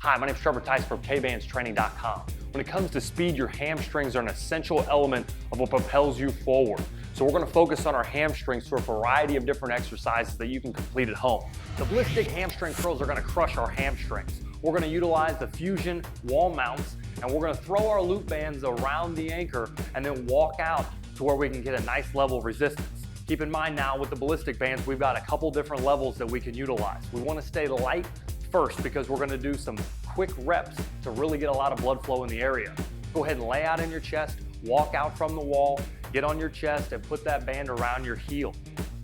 Hi, my name is Trevor Tice from KBandstraining.com. When it comes to speed, your hamstrings are an essential element of what propels you forward. So we're going to focus on our hamstrings through a variety of different exercises that you can complete at home. The Ballistic Hamstring Curls are going to crush our hamstrings. We're going to utilize the Fusion wall mounts, and we're going to throw our loop bands around the anchor and then walk out to where we can get a nice level of resistance. Keep in mind now with the Ballistic Bands, we've got a couple different levels that we can utilize. We want to stay light first because we're going to do some quick reps to really get a lot of blood flow in the area. Go ahead and lay out in your chest, walk out from the wall, get on your chest and put that band around your heel.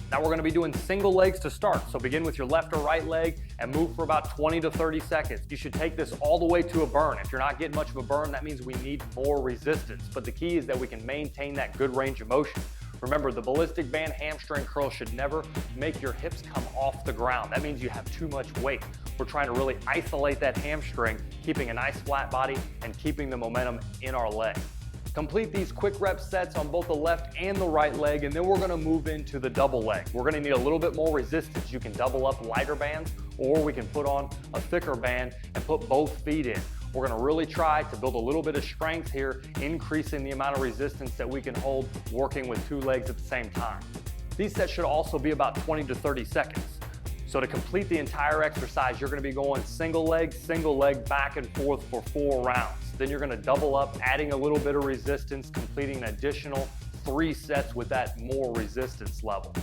Now we're going to be doing single legs to start. So begin with your left or right leg and move for about 20 to 30 seconds. You should take this all the way to a burn. If you're not getting much of a burn, that means we need more resistance. But the key is that we can maintain that good range of motion. Remember, the Ballistic Band hamstring curl should never make your hips come off the ground. That means you have too much weight. We're trying to really isolate that hamstring, keeping a nice flat body and keeping the momentum in our leg. Complete these quick rep sets on both the left and the right leg, and then we're gonna move into the double leg. We're gonna need a little bit more resistance. You can double up lighter bands, or we can put on a thicker band and put both feet in. We're gonna really try to build a little bit of strength here, increasing the amount of resistance that we can hold working with two legs at the same time. These sets should also be about 20 to 30 seconds. So to complete the entire exercise, you're gonna be going single leg, back and forth for 4 rounds. Then you're gonna double up, adding a little bit of resistance, completing an additional 3 sets with that more resistance level.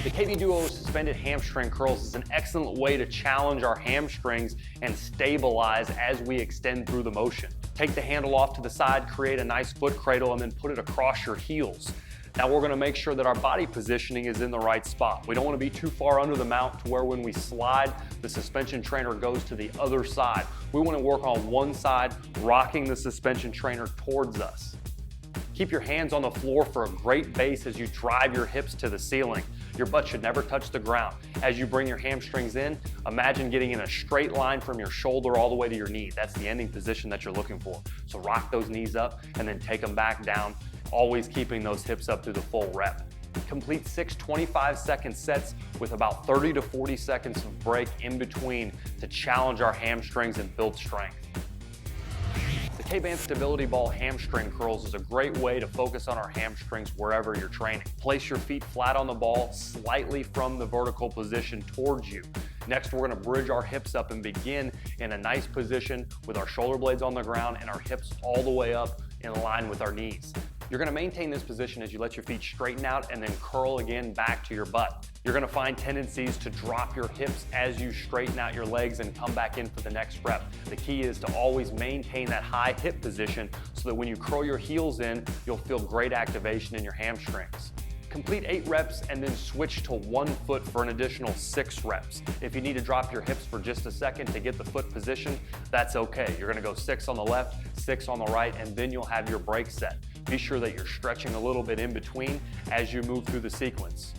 The KB-Duo Suspended Hamstring Curls is an excellent way to challenge our hamstrings and stabilize as we extend through the motion. Take the handle off to the side, create a nice foot cradle, and then put it across your heels. Now we're gonna make sure that our body positioning is in the right spot. We don't wanna be too far under the mount to where when we slide, the suspension trainer goes to the other side. We wanna work on one side, rocking the suspension trainer towards us. Keep your hands on the floor for a great base as you drive your hips to the ceiling. Your butt should never touch the ground. As you bring your hamstrings in, imagine getting in a straight line from your shoulder all the way to your knee. That's the ending position that you're looking for. So rock those knees up and then take them back down, always keeping those hips up through the full rep. Complete 6 25-second sets with about 30 to 40 seconds of break in between to challenge our hamstrings and build strength. The K-Band Stability Ball Hamstring Curls is a great way to focus on our hamstrings wherever you're training. Place your feet flat on the ball, slightly from the vertical position towards you. Next, we're gonna bridge our hips up and begin in a nice position with our shoulder blades on the ground and our hips all the way up in line with our knees. You're gonna maintain this position as you let your feet straighten out and then curl again back to your butt. You're gonna find tendencies to drop your hips as you straighten out your legs and come back in for the next rep. The key is to always maintain that high hip position so that when you curl your heels in, you'll feel great activation in your hamstrings. Complete 8 reps and then switch to 1 foot for an additional 6 reps. If you need to drop your hips for just a second to get the foot position, that's okay. You're gonna go 6 on the left, 6 on the right, and then you'll have your break set. Be sure that you're stretching a little bit in between as you move through the sequence.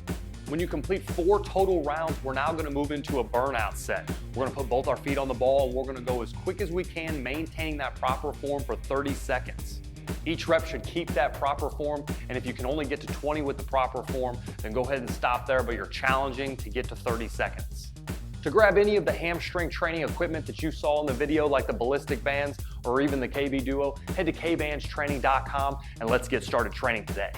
When you complete 4 total rounds, we're now gonna move into a burnout set. We're gonna put both our feet on the ball and we're gonna go as quick as we can, maintaining that proper form for 30 seconds. Each rep should keep that proper form, and if you can only get to 20 with the proper form, then go ahead and stop there, but you're challenging to get to 30 seconds. To grab any of the hamstring training equipment that you saw in the video, like the Ballistic Bands or even the KB-Duo, head to kbandstraining.com and let's get started training today.